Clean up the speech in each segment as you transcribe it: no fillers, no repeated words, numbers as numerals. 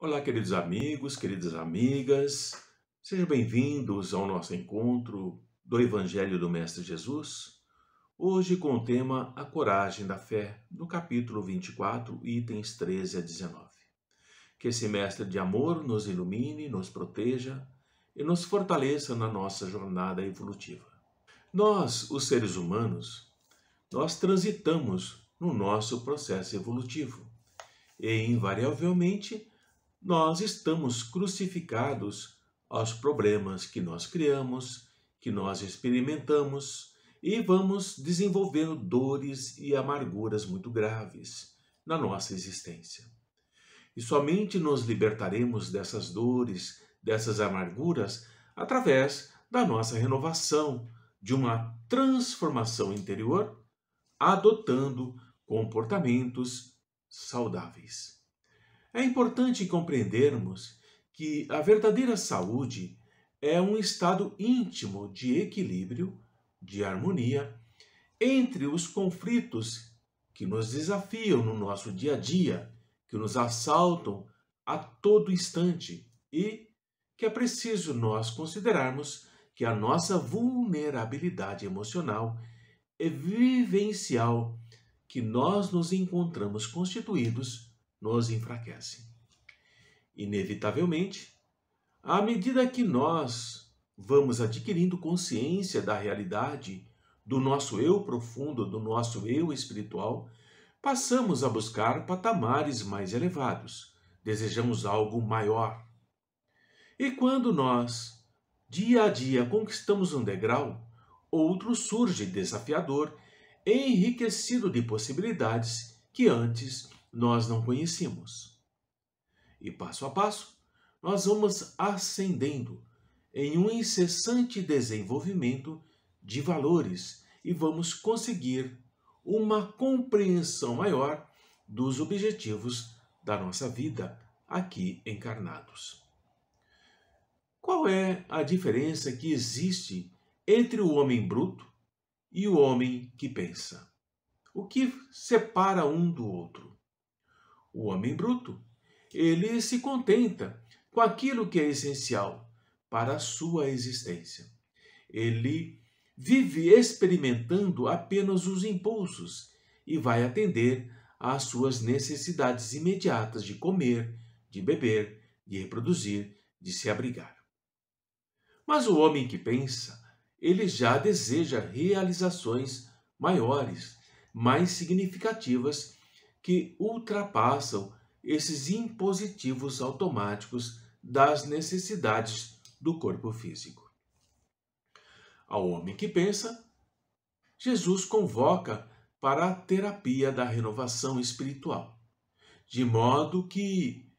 Olá, queridos amigos, queridas amigas, sejam bem-vindos ao nosso encontro do Evangelho do Mestre Jesus, hoje com o tema A Coragem da Fé, no capítulo 24, itens 13 a 19. Que esse Mestre de amor nos ilumine, nos proteja e nos fortaleça na nossa jornada evolutiva. Nós, os seres humanos, nós transitamos no nosso processo evolutivo e, invariavelmente, nós estamos crucificados aos problemas que nós criamos, que nós experimentamos e vamos desenvolvendo dores e amarguras muito graves na nossa existência. E somente nos libertaremos dessas dores, dessas amarguras, através da nossa renovação, de uma transformação interior, adotando comportamentos saudáveis. É importante compreendermos que a verdadeira saúde é um estado íntimo de equilíbrio, de harmonia, entre os conflitos que nos desafiam no nosso dia a dia, que nos assaltam a todo instante e que é preciso nós considerarmos que a nossa vulnerabilidade emocional e vivencial que nós nos encontramos constituídos nos enfraquece. Inevitavelmente, à medida que nós vamos adquirindo consciência da realidade, do nosso eu profundo, do nosso eu espiritual, passamos a buscar patamares mais elevados, desejamos algo maior. E quando nós, dia a dia, conquistamos um degrau, outro surge desafiador, enriquecido de possibilidades que antes nós não conhecíamos. E passo a passo, nós vamos ascendendo em um incessante desenvolvimento de valores e vamos conseguir uma compreensão maior dos objetivos da nossa vida aqui encarnados. Qual é a diferença que existe entre o homem bruto e o homem que pensa? O que separa um do outro? O homem bruto, ele se contenta com aquilo que é essencial para a sua existência. Ele vive experimentando apenas os impulsos e vai atender às suas necessidades imediatas de comer, de beber, de reproduzir, de se abrigar. Mas o homem que pensa, ele já deseja realizações maiores, mais significativas, que ultrapassam esses impositivos automáticos das necessidades do corpo físico. Ao homem que pensa, Jesus convoca para a terapia da renovação espiritual, de modo que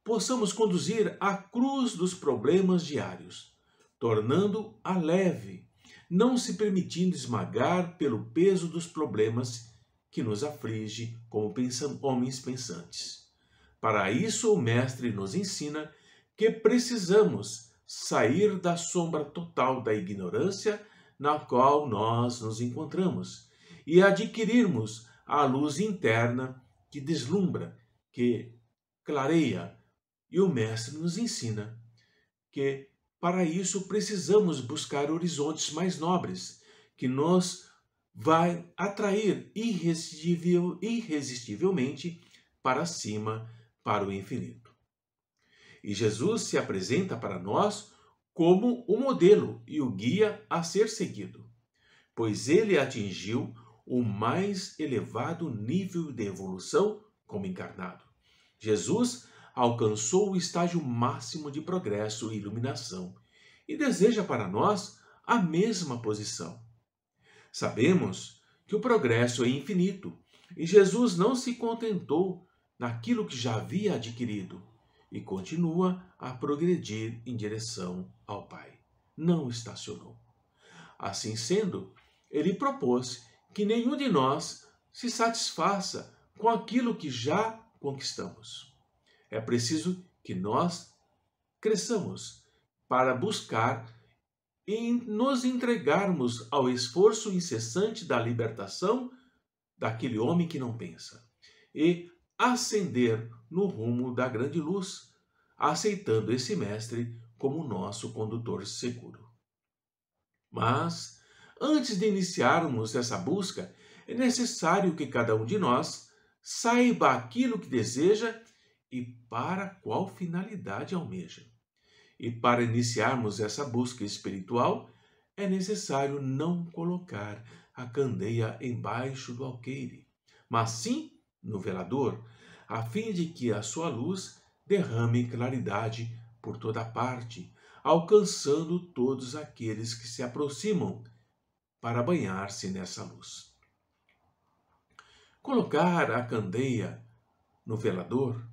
possamos conduzir a cruz dos problemas diários, tornando-a leve, não se permitindo esmagar pelo peso dos problemas que nos aflige como homens pensantes. Para isso, o Mestre nos ensina que precisamos sair da sombra total da ignorância na qual nós nos encontramos e adquirirmos a luz interna que deslumbra, que clareia. E o Mestre nos ensina que, para isso, precisamos buscar horizontes mais nobres, que nos vai atrair irresistivelmente para cima, para o infinito. E Jesus se apresenta para nós como o modelo e o guia a ser seguido, pois ele atingiu o mais elevado nível de evolução como encarnado. Jesus alcançou o estágio máximo de progresso e iluminação e deseja para nós a mesma posição. Sabemos que o progresso é infinito e Jesus não se contentou naquilo que já havia adquirido e continua a progredir em direção ao Pai. Não estacionou. Assim sendo, ele propôs que nenhum de nós se satisfaça com aquilo que já conquistamos. É preciso que nós cresçamos para buscar e nos entregarmos ao esforço incessante da libertação daquele homem que não pensa e ascender no rumo da grande luz, aceitando esse mestre como nosso condutor seguro. Mas, antes de iniciarmos essa busca, é necessário que cada um de nós saiba aquilo que deseja e para qual finalidade almeja. E para iniciarmos essa busca espiritual, é necessário não colocar a candeia embaixo do alqueire, mas sim no velador, a fim de que a sua luz derrame claridade por toda parte, alcançando todos aqueles que se aproximam para banhar-se nessa luz. Colocar a candeia no velador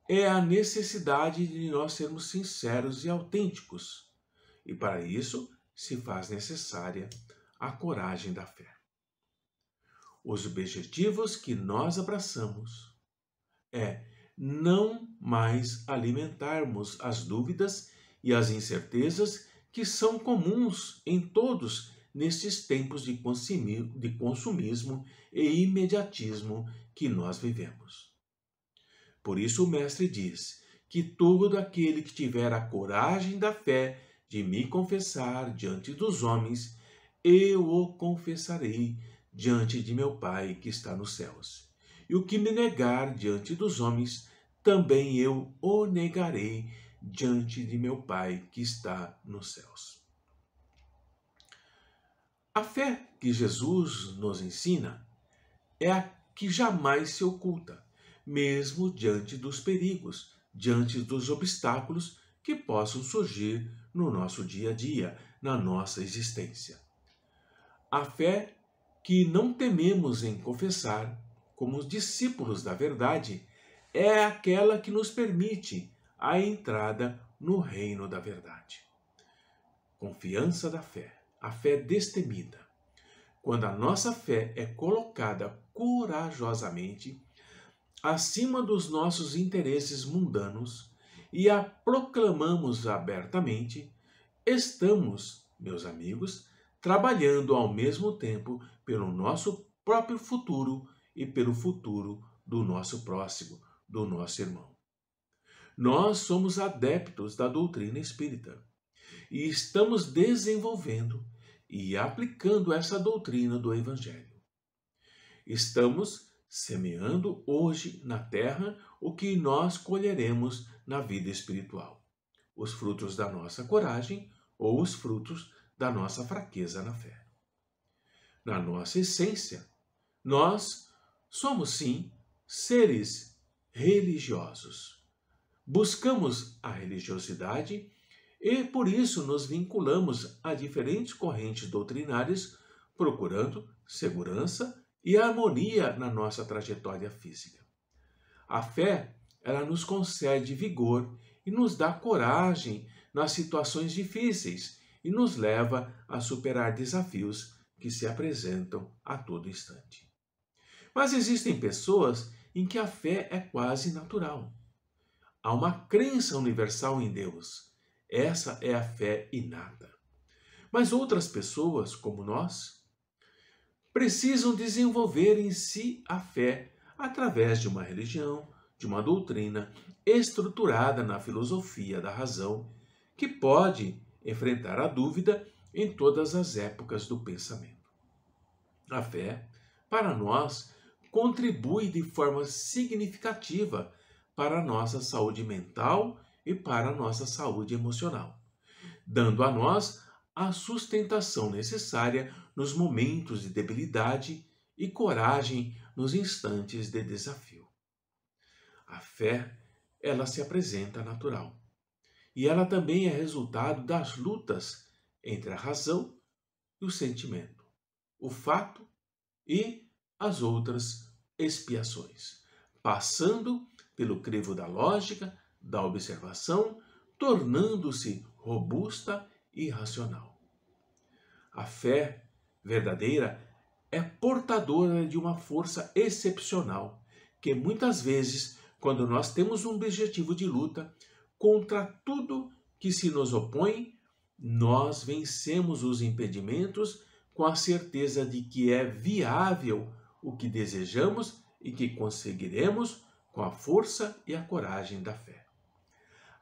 é a necessidade de nós sermos sinceros e autênticos, e para isso se faz necessária a coragem da fé. Os objetivos que nós abraçamos é não mais alimentarmos as dúvidas e as incertezas que são comuns em todos nestes tempos de consumismo e imediatismo que nós vivemos. Por isso o Mestre diz que todo aquele que tiver a coragem da fé de me confessar diante dos homens, eu o confessarei diante de meu Pai que está nos céus. E o que me negar diante dos homens, também eu o negarei diante de meu Pai que está nos céus. A fé que Jesus nos ensina é a que jamais se oculta, mesmo diante dos perigos, diante dos obstáculos que possam surgir no nosso dia a dia, na nossa existência. A fé que não tememos em confessar, como os discípulos da verdade, é aquela que nos permite a entrada no reino da verdade. Confiança da fé, a fé destemida. Quando a nossa fé é colocada corajosamente acima dos nossos interesses mundanos e a proclamamos abertamente, estamos, meus amigos, trabalhando ao mesmo tempo pelo nosso próprio futuro e pelo futuro do nosso próximo, do nosso irmão. Nós somos adeptos da doutrina espírita e estamos desenvolvendo e aplicando essa doutrina do Evangelho. Estamos semeando hoje na terra o que nós colheremos na vida espiritual, os frutos da nossa coragem ou os frutos da nossa fraqueza na fé. Na nossa essência, nós somos sim seres religiosos. Buscamos a religiosidade e por isso nos vinculamos a diferentes correntes doutrinárias, procurando segurança e harmonia na nossa trajetória física. A fé, ela nos concede vigor e nos dá coragem nas situações difíceis e nos leva a superar desafios que se apresentam a todo instante. Mas existem pessoas em que a fé é quase natural. Há uma crença universal em Deus. Essa é a fé inata. Mas outras pessoas, como nós, precisam desenvolver em si a fé através de uma religião, de uma doutrina estruturada na filosofia da razão, que pode enfrentar a dúvida em todas as épocas do pensamento. A fé, para nós, contribui de forma significativa para a nossa saúde mental e para a nossa saúde emocional, dando a nós a sustentação necessária nos momentos de debilidade e coragem nos instantes de desafio. A fé, ela se apresenta natural. E ela também é resultado das lutas entre a razão e o sentimento, o fato e as outras expiações, passando pelo crivo da lógica, da observação, tornando-se robusta e racional. A fé verdadeira é portadora de uma força excepcional, que muitas vezes, quando nós temos um objetivo de luta, contra tudo que se nos opõe, nós vencemos os impedimentos com a certeza de que é viável o que desejamos e que conseguiremos com a força e a coragem da fé.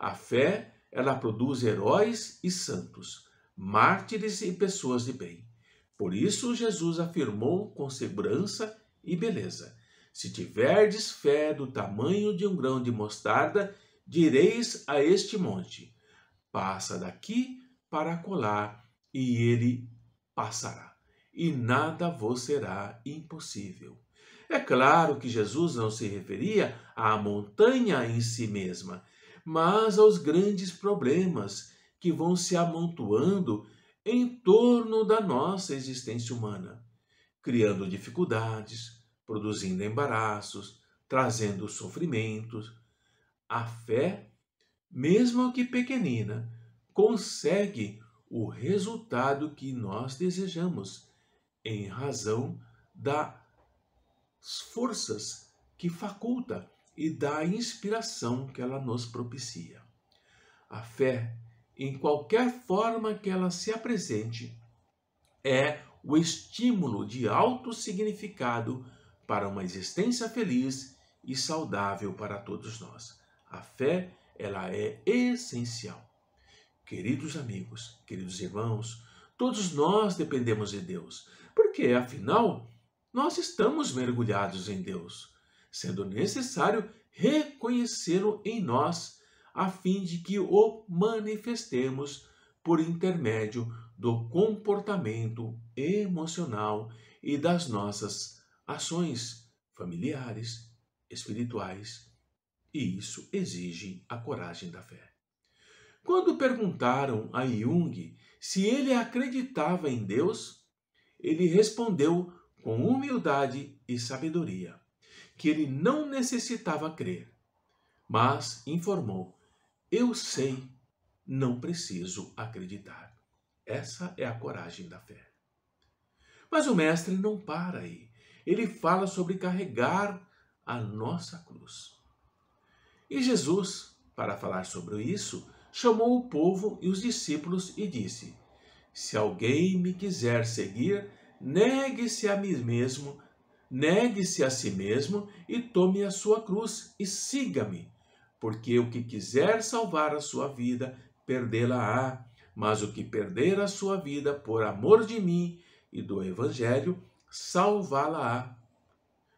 A fé, ela produz heróis e santos, mártires e pessoas de bem. Por isso, Jesus afirmou com segurança e beleza: se tiverdes fé do tamanho de um grão de mostarda, direis a este monte: passa daqui para acolá, e ele passará, e nada vos será impossível. É claro que Jesus não se referia à montanha em si mesma, mas aos grandes problemas que vão se amontoando em torno da nossa existência humana, criando dificuldades, produzindo embaraços, trazendo sofrimentos. A fé, mesmo que pequenina, consegue o resultado que nós desejamos, em razão das forças que faculta e da inspiração que ela nos propicia. A fé, em qualquer forma que ela se apresente, é o estímulo de alto significado para uma existência feliz e saudável para todos nós. A fé, ela é essencial. Queridos amigos, queridos irmãos, todos nós dependemos de Deus, porque, afinal, nós estamos mergulhados em Deus, sendo necessário reconhecê-lo em nós, a fim de que o manifestemos por intermédio do comportamento emocional e das nossas ações familiares, espirituais, e isso exige a coragem da fé. Quando perguntaram a Jung se ele acreditava em Deus, ele respondeu com humildade e sabedoria que ele não necessitava crer, mas informou: eu sei, não preciso acreditar. Essa é a coragem da fé. Mas o mestre não para aí. Ele fala sobre carregar a nossa cruz. E Jesus, para falar sobre isso, chamou o povo e os discípulos e disse: se alguém me quiser seguir, negue-se a si mesmo e tome a sua cruz e siga-me. Porque o que quiser salvar a sua vida, perdê-la-á, mas o que perder a sua vida por amor de mim e do Evangelho, salvá-la-á.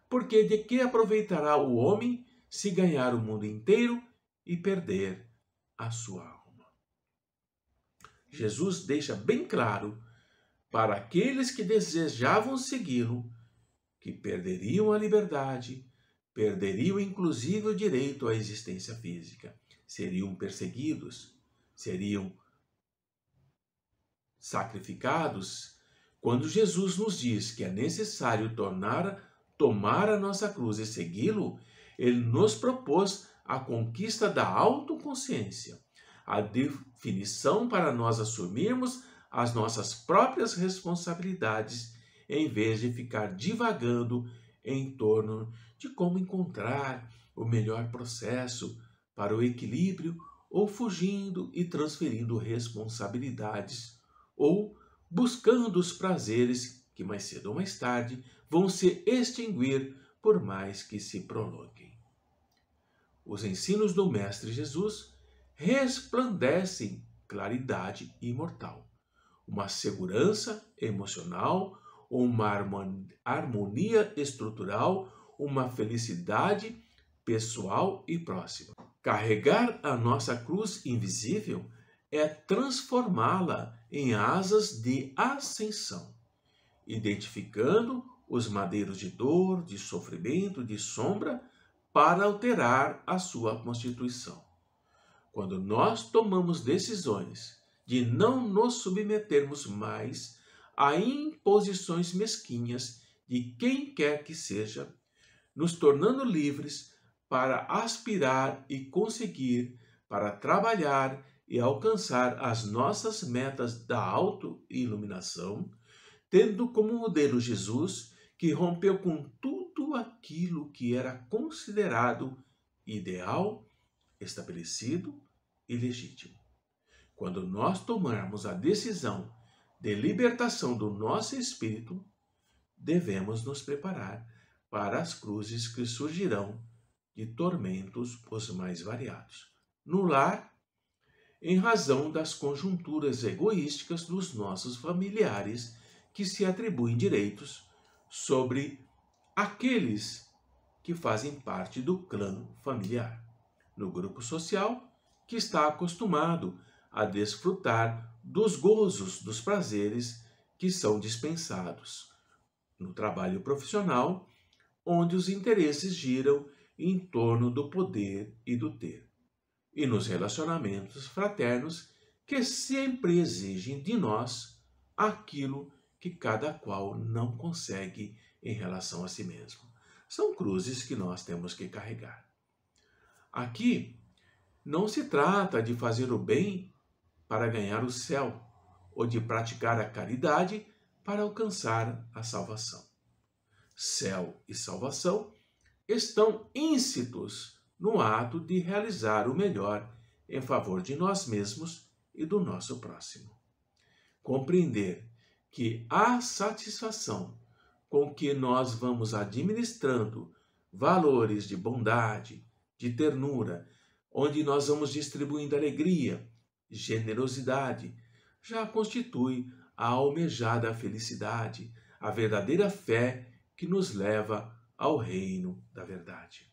Porque de que aproveitará o homem se ganhar o mundo inteiro e perder a sua alma? Jesus deixa bem claro para aqueles que desejavam segui-lo que perderiam a liberdade, perderiam inclusive o direito à existência física, seriam perseguidos, seriam sacrificados. Quando Jesus nos diz que é necessário tomar a nossa cruz e segui-lo, ele nos propôs a conquista da autoconsciência, a definição para nós assumirmos as nossas próprias responsabilidades, em vez de ficar divagando em torno de como encontrar o melhor processo para o equilíbrio, ou fugindo e transferindo responsabilidades, ou buscando os prazeres que mais cedo ou mais tarde vão se extinguir por mais que se prolonguem. Os ensinos do Mestre Jesus resplandecem claridade imortal, uma segurança emocional, uma harmonia estrutural, uma felicidade pessoal e próxima. Carregar a nossa cruz invisível é transformá-la em asas de ascensão, identificando os madeiros de dor, de sofrimento, de sombra, para alterar a sua constituição. Quando nós tomamos decisões de não nos submetermos mais a imposições mesquinhas de quem quer que seja, nos tornando livres para aspirar e conseguir, para trabalhar e alcançar as nossas metas da autoiluminação, tendo como modelo Jesus, que rompeu com tudo aquilo que era considerado ideal, estabelecido e legítimo. Quando nós tomarmos a decisão de libertação do nosso espírito, devemos nos preparar para as cruzes que surgirão de tormentos os mais variados, no lar em razão das conjunturas egoísticas dos nossos familiares que se atribuem direitos sobre aqueles que fazem parte do clã familiar, no grupo social que está acostumado a desfrutar dos gozos, dos prazeres que são dispensados, no trabalho profissional, onde os interesses giram em torno do poder e do ter, e nos relacionamentos fraternos que sempre exigem de nós aquilo que cada qual não consegue em relação a si mesmo. São cruzes que nós temos que carregar. Aqui não se trata de fazer o bem para ganhar o céu ou de praticar a caridade para alcançar a salvação. Céu e salvação estão íncitos no ato de realizar o melhor em favor de nós mesmos e do nosso próximo. Compreender que a satisfação com que nós vamos administrando valores de bondade, de ternura, onde nós vamos distribuindo alegria, generosidade, já constitui a almejada felicidade, a verdadeira fé que nos leva ao reino da verdade.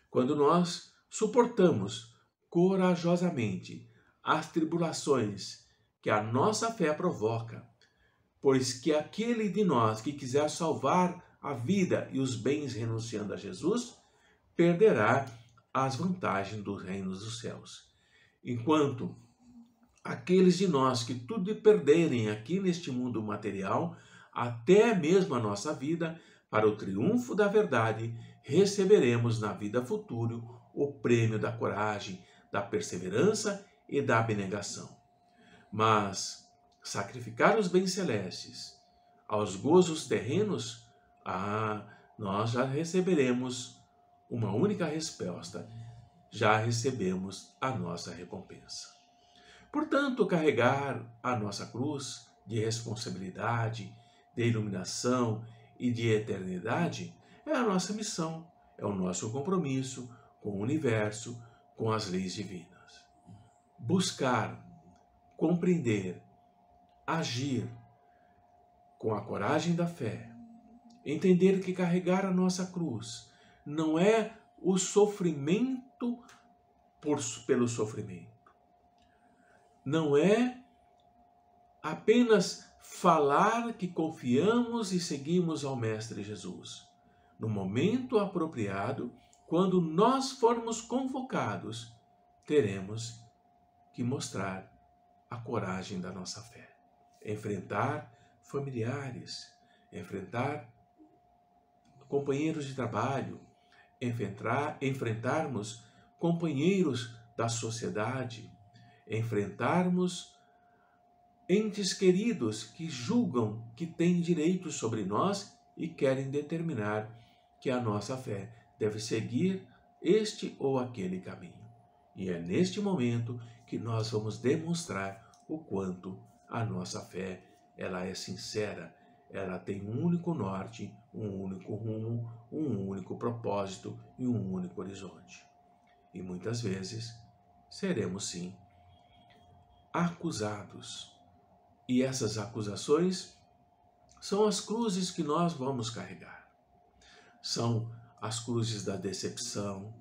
Quando nós suportamos corajosamente as tribulações que a nossa fé provoca, pois que aquele de nós que quiser salvar a vida e os bens renunciando a Jesus, perderá as vantagens dos reinos dos céus. Enquanto aqueles de nós que tudo perderem aqui neste mundo material, até mesmo a nossa vida, para o triunfo da verdade, receberemos na vida futura o prêmio da coragem, da perseverança e da abnegação. Mas sacrificar os bens celestes aos gozos terrenos, nós já receberemos uma única resposta, já recebemos a nossa recompensa. Portanto, carregar a nossa cruz de responsabilidade, de iluminação e de eternidade é a nossa missão, é o nosso compromisso com o universo, com as leis divinas. Buscar, compreender, agir com a coragem da fé, entender que carregar a nossa cruz não é o sofrimento pelo sofrimento, não é apenas falar que confiamos e seguimos ao Mestre Jesus. No momento apropriado, quando nós formos convocados, teremos que mostrar a coragem da nossa fé. Enfrentar familiares, enfrentar companheiros de trabalho, enfrentarmos companheiros da sociedade, enfrentarmos entes queridos que julgam que têm direitos sobre nós e querem determinar que a nossa fé deve seguir este ou aquele caminho. E é neste momento que nós vamos demonstrar o quanto a nossa fé ela é sincera, ela tem um único norte, um único rumo, um único propósito e um único horizonte. E muitas vezes seremos sim acusados. E essas acusações são as cruzes que nós vamos carregar. São as cruzes da decepção,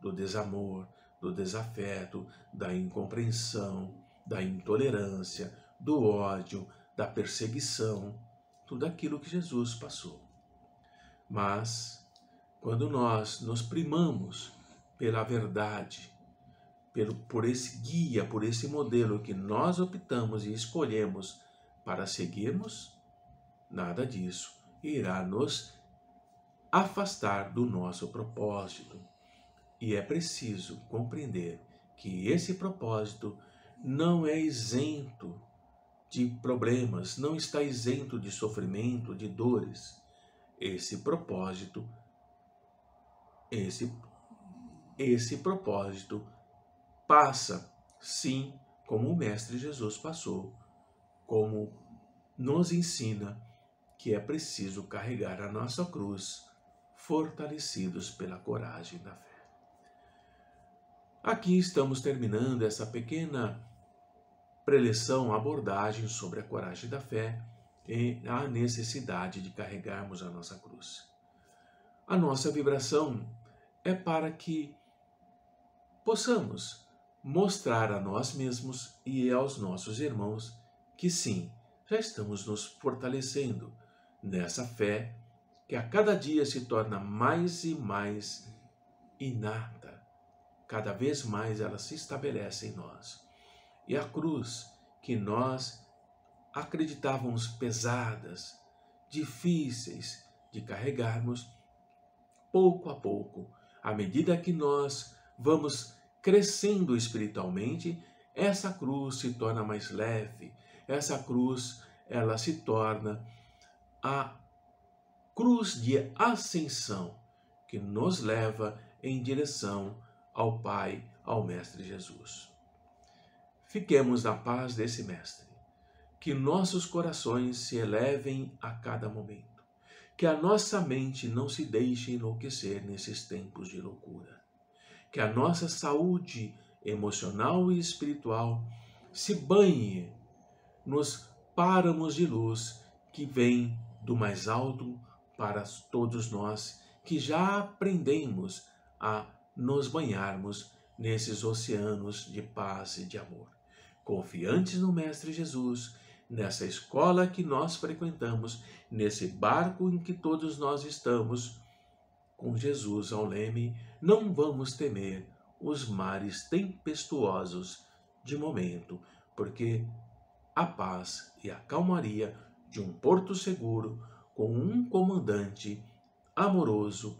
do desamor, do desafeto, da incompreensão, da intolerância, do ódio, da perseguição, tudo aquilo que Jesus passou. Mas, quando nós nos primamos pela verdade, por esse guia, por esse modelo que nós optamos e escolhemos para seguirmos, nada disso irá nos afastar do nosso propósito. E é preciso compreender que esse propósito não é isento de problemas, não está isento de sofrimento, de dores. Esse propósito passa, sim, como o Mestre Jesus passou, como nos ensina que é preciso carregar a nossa cruz, fortalecidos pela coragem da fé. Aqui estamos terminando essa pequena preleção, abordagem sobre a coragem da fé e a necessidade de carregarmos a nossa cruz. A nossa vibração é para que possamos mostrar a nós mesmos e aos nossos irmãos que sim, já estamos nos fortalecendo nessa fé que a cada dia se torna mais e mais inata. Cada vez mais ela se estabelece em nós. E a cruz que nós acreditávamos pesadas, difíceis de carregarmos, pouco a pouco, à medida que nós vamos crescendo espiritualmente, essa cruz se torna mais leve, essa cruz ela se torna a cruz de ascensão que nos leva em direção ao Pai, ao Mestre Jesus. Fiquemos na paz desse Mestre, que nossos corações se elevem a cada momento, que a nossa mente não se deixe enlouquecer nesses tempos de loucura, que a nossa saúde emocional e espiritual se banhe nos páramos de luz que vem do mais alto para todos nós que já aprendemos a nos banharmos nesses oceanos de paz e de amor. Confiantes no Mestre Jesus, nessa escola que nós frequentamos, nesse barco em que todos nós estamos, com Jesus ao leme, não vamos temer os mares tempestuosos de momento, porque a paz e a calmaria de um porto seguro, com um comandante amoroso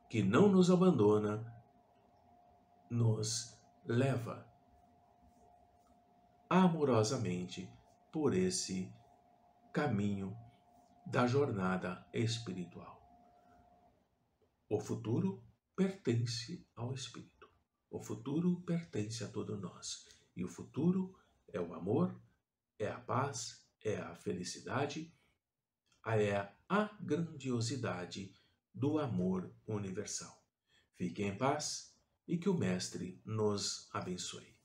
que não nos abandona, nos leva amorosamente por esse caminho da jornada espiritual. O futuro pertence ao Espírito. O futuro pertence a todos nós. E o futuro é o amor, é a paz, é a felicidade, é a grandiosidade do amor universal. Fiquem em paz e que o Mestre nos abençoe.